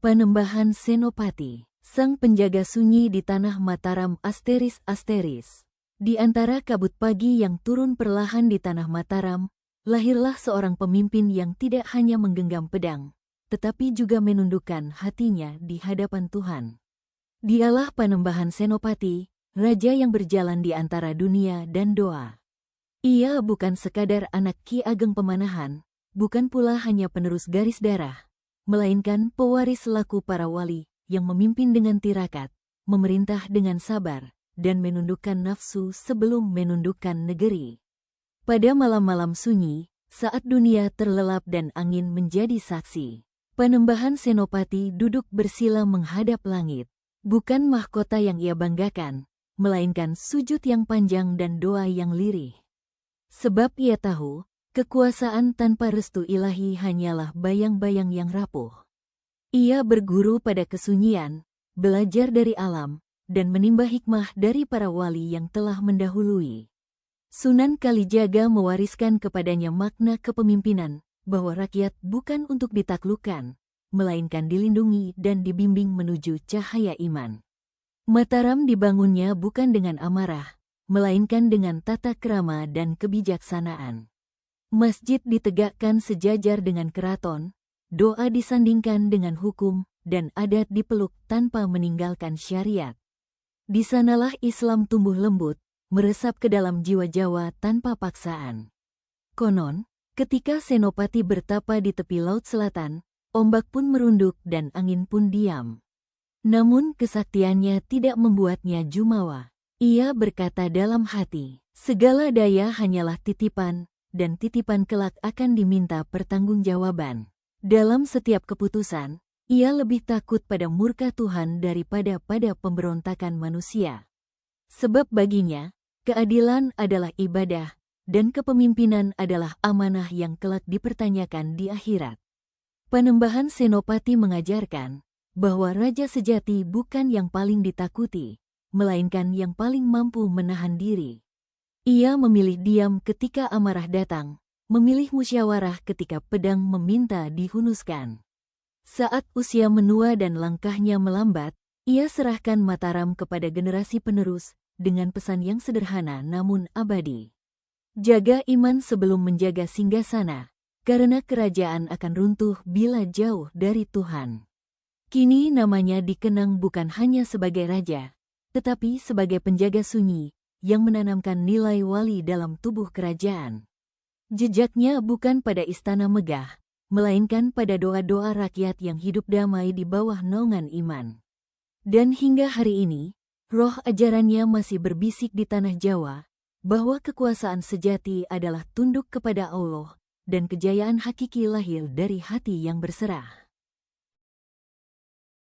Panembahan Senopati, sang penjaga sunyi di tanah Mataram. Asteris. Di antara kabut pagi yang turun perlahan di tanah Mataram, lahirlah seorang pemimpin yang tidak hanya menggenggam pedang, tetapi juga menundukkan hatinya di hadapan Tuhan. Dialah Panembahan Senopati, raja yang berjalan di antara dunia dan doa. Ia bukan sekadar anak Ki Ageng Pemanahan, bukan pula hanya penerus garis darah, melainkan pewaris laku para wali yang memimpin dengan tirakat, memerintah dengan sabar, dan menundukkan nafsu sebelum menundukkan negeri. Pada malam-malam sunyi, saat dunia terlelap dan angin menjadi saksi, Panembahan Senopati duduk bersila menghadap langit. Bukan mahkota yang ia banggakan, melainkan sujud yang panjang dan doa yang lirih. Sebab ia tahu, kekuasaan tanpa restu ilahi hanyalah bayang-bayang yang rapuh. Ia berguru pada kesunyian, belajar dari alam, dan menimba hikmah dari para wali yang telah mendahului. Sunan Kalijaga mewariskan kepadanya makna kepemimpinan, bahwa rakyat bukan untuk ditaklukkan, melainkan dilindungi dan dibimbing menuju cahaya iman. Mataram dibangunnya bukan dengan amarah, melainkan dengan tata krama dan kebijaksanaan. Masjid ditegakkan sejajar dengan keraton, doa disandingkan dengan hukum, dan adat dipeluk tanpa meninggalkan syariat. Di sanalah Islam tumbuh lembut, meresap ke dalam jiwa Jawa tanpa paksaan. Konon, ketika Senopati bertapa di tepi laut selatan, ombak pun merunduk dan angin pun diam. Namun kesaktiannya tidak membuatnya jumawa. Ia berkata dalam hati, segala daya hanyalah titipan, dan titipan kelak akan diminta pertanggungjawaban. Dalam setiap keputusan, ia lebih takut pada murka Tuhan daripada pada pemberontakan manusia. Sebab baginya, keadilan adalah ibadah, dan kepemimpinan adalah amanah yang kelak dipertanyakan di akhirat. Panembahan Senopati mengajarkan bahwa raja sejati bukan yang paling ditakuti, melainkan yang paling mampu menahan diri. Ia memilih diam ketika amarah datang, memilih musyawarah ketika pedang meminta dihunuskan. Saat usia menua dan langkahnya melambat, ia serahkan Mataram kepada generasi penerus dengan pesan yang sederhana namun abadi. Jaga iman sebelum menjaga singgasana, karena kerajaan akan runtuh bila jauh dari Tuhan. Kini namanya dikenang bukan hanya sebagai raja, tetapi sebagai penjaga sunyi yang menanamkan nilai wali dalam tubuh kerajaan. Jejaknya bukan pada istana megah, melainkan pada doa-doa rakyat yang hidup damai di bawah naungan iman. Dan hingga hari ini, roh ajarannya masih berbisik di tanah Jawa, bahwa kekuasaan sejati adalah tunduk kepada Allah, dan kejayaan hakiki lahir dari hati yang berserah.